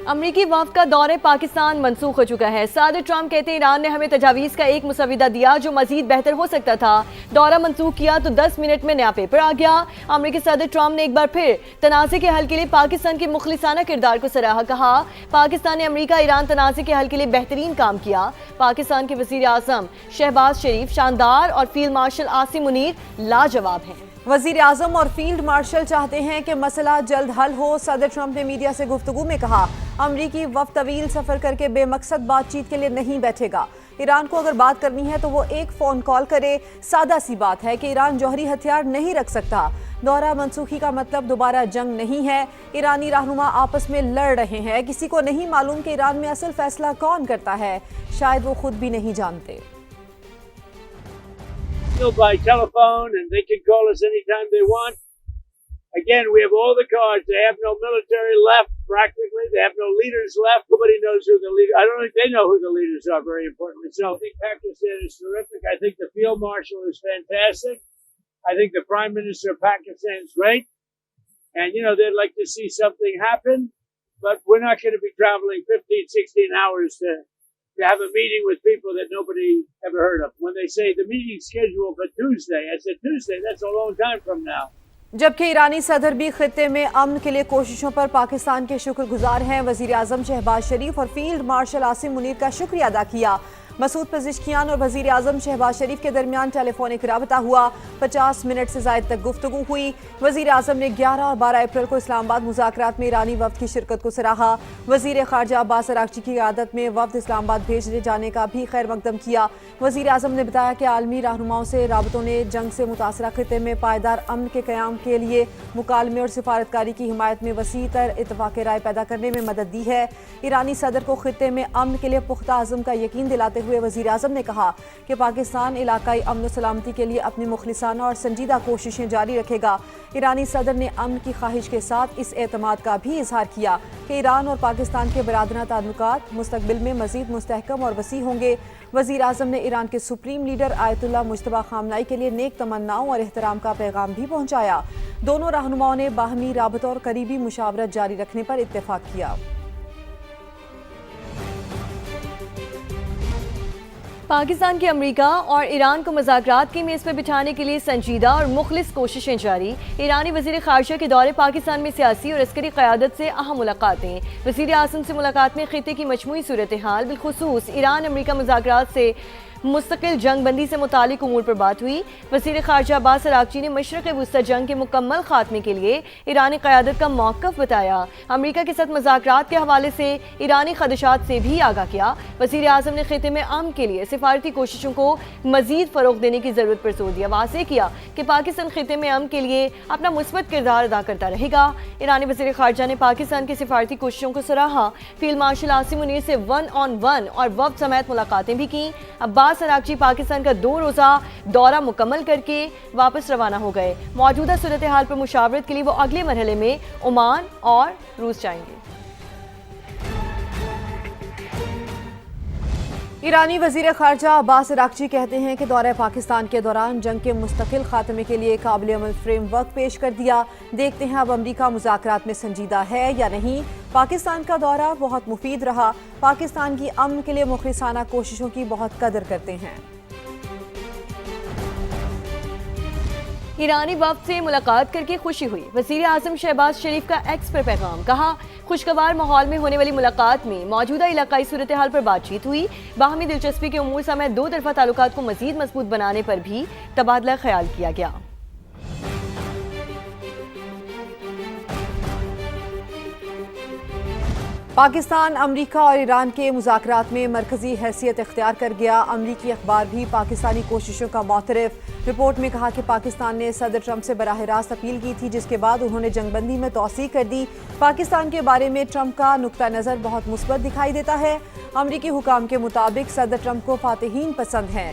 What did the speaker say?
امریکی وفد کا دورہ پاکستان منسوخ ہو چکا ہے۔ صدر ٹرمپ کہتے ہیں ایران نے ہمیں تجاویز کا ایک مسودہ دیا جو مزید بہتر ہو سکتا تھا۔ دورہ منسوخ کیا تو 10 منٹ میں نیا پیپر آ گیا۔ امریکی صدر ٹرمپ نے ایک بار پھر تنازع کے حل کے لیے پاکستان کے مخلصانہ کردار کو سراہا۔ کہا پاکستان نے امریکہ ایران تنازع کے حل کے لیے بہترین کام کیا۔ پاکستان کے وزیر اعظم شہباز شریف شاندار اور فیلڈ مارشل عاصم منیر لاجواب ہیں۔ وزیر اعظم اور فیلڈ مارشل چاہتے ہیں کہ مسئلہ جلد حل ہو۔ صدر ٹرمپ نے میڈیا سے گفتگو میں کہا امریکی وفد طویل سفر کر کے بے مقصد بات چیت کے لیے نہیں بیٹھے گا۔ ایران کو اگر بات کرنی ہے تو وہ ایک فون کال کرے۔ سادہ سی بات ہے کہ ایران جوہری ہتھیار نہیں رکھ سکتا۔ دورہ منسوخی کا مطلب دوبارہ جنگ نہیں ہے۔ ایرانی رہنما آپس میں لڑ رہے ہیں۔ کسی کو نہیں معلوم کہ ایران میں اصل فیصلہ کون کرتا ہے۔ شاید وہ خود بھی نہیں جانتے۔ By telephone, and they can call us anytime they want. Again, we have all the cards. They have no military left, practically. They have no leaders left. Nobody knows who the leader. I don't think they know who the leaders are, very importantly. So I think Pakistan is terrific. I think the field marshal is fantastic. I think the prime minister of Pakistan is great. And, they'd like to see something happen. But we're not going to be traveling 15, 16 hours to have a meeting with people that nobody ever heard of. When they say the meeting's scheduled for Tuesday, I said, Tuesday, that's a long time from now. جبکہ ایرانی صدر بھی خطے میں امن کے لیے کوششوں پر پاکستان کے شکر گزار ہیں۔ وزیر اعظم شہباز شریف اور فیلڈ مارشل عاصم منیر کا شکریہ ادا کیا۔ مسعود پزشکیان اور وزیر اعظم شہباز شریف کے درمیان ٹیلی فونک رابطہ ہوا۔ 50 منٹ سے زائد تک گفتگو ہوئی۔ وزیر اعظم نے 11 اور 12 اپریل کو اسلام آباد مذاکرات میں ایرانی وفد کی شرکت کو سراہا۔ وزیر خارجہ عباس اراغچی کی قیادت میں وفد اسلام آباد بھیجے جانے کا بھی خیر مقدم کیا۔ وزیر اعظم نے بتایا کہ عالمی رہنماؤں سے رابطوں نے جنگ سے متاثرہ خطے میں پائیدار امن کے قیام کے لیے مکالمے اور سفارتکاری کی حمایت میں وسیع تر اتفاق رائے پیدا کرنے میں مدد دی ہے۔ ایرانی صدر کو خطے میں امن کے لیے پختہ عزم کا یقین دلاتے ہوئے وزیر اعظم نے کہا کہ پاکستان علاقائی امن و سلامتی کے لیے اپنی مخلصانہ اور سنجیدہ کوششیں جاری رکھے گا۔ ایرانی صدر نے امن کی خواہش کے ساتھ اس اعتماد کا بھی اظہار کیا کہ ایران اور پاکستان کے برادرانہ تعلقات مستقبل میں مزید مستحکم اور وسیع ہوں گے۔ وزیر اعظم نے ایران کے سپریم لیڈر آیت اللہ مجتبی خامنائی کے لیے نیک تمناؤں اور احترام کا پیغام بھی پہنچایا۔ دونوں رہنماؤں نے باہمی رابطوں اور قریبی مشاورت جاری رکھنے پر اتفاق کیا۔ پاکستان کی امریکہ اور ایران کو مذاکرات کی میز پر بٹھانے کے لیے سنجیدہ اور مخلص کوششیں جاری۔ ایرانی وزیر خارجہ کے دورے پاکستان میں سیاسی اور عسکری قیادت سے اہم ملاقاتیں۔ وزیر اعظم سے ملاقات میں خطے کی مجموعی صورتحال بالخصوص ایران امریکہ مذاکرات سے مستقل جنگ بندی سے متعلق امور پر بات ہوئی۔ وزیر خارجہ عباس اراغچی نے مشرق وسطی جنگ کے مکمل خاتمے کے لیے ایرانی قیادت کا موقف بتایا۔ امریکہ کے ساتھ مذاکرات کے حوالے سے ایرانی خدشات سے بھی آگاہ کیا۔ وزیر اعظم نے خطے میں امن کے لیے سفارتی کوششوں کو مزید فروغ دینے کی ضرورت پر زور دیا۔ واضح کیا کہ پاکستان خطے میں امن کے لیے اپنا مثبت کردار ادا کرتا رہے گا۔ ایرانی وزیر خارجہ نے پاکستان کی سفارتی کوششوں کو سراہا۔ فیلڈ مارشل عاصم منیر سے 1 on 1 اور وفد سمیت ملاقاتیں بھی کیں۔ عباس اراغچی پاکستان کا 2 روزہ دورہ مکمل کر کے واپس روانہ ہو گئے۔ موجودہ صورتحال پر مشاورت کے لیے وہ اگلے مرحلے میں عمان اور روس جائیں گے۔ ایرانی وزیر خارجہ عباس اراغچی کہتے ہیں کہ دورہ پاکستان کے دوران جنگ کے مستقل خاتمے کے لیے قابل عمل فریم ورک پیش کر دیا۔ دیکھتے ہیں اب امریکہ مذاکرات میں سنجیدہ ہے یا نہیں۔ پاکستان کا دورہ بہت مفید رہا۔ پاکستان کی امن کے لیے مخلصانہ کوششوں کی بہت قدر کرتے ہیں۔ ایرانی وفد سے ملاقات کر کے خوشی ہوئی۔ وزیر اعظم شہباز شریف کا ایکس پر پیغام۔ کہا خوشگوار ماحول میں ہونے والی ملاقات میں موجودہ علاقائی صورتحال پر بات چیت ہوئی۔ باہمی دلچسپی کے امور سمیت 2 طرفہ تعلقات کو مزید مضبوط بنانے پر بھی تبادلہ خیال کیا گیا۔ پاکستان امریکہ اور ایران کے مذاکرات میں مرکزی حیثیت اختیار کر گیا۔ امریکی اخبار بھی پاکستانی کوششوں کا معترف۔ رپورٹ میں کہا کہ پاکستان نے صدر ٹرمپ سے براہ راست اپیل کی تھی جس کے بعد انہوں نے جنگ بندی میں توسیع کر دی۔ پاکستان کے بارے میں ٹرمپ کا نقطہ نظر بہت مثبت دکھائی دیتا ہے۔ امریکی حکام کے مطابق صدر ٹرمپ کو فاتحین پسند ہیں۔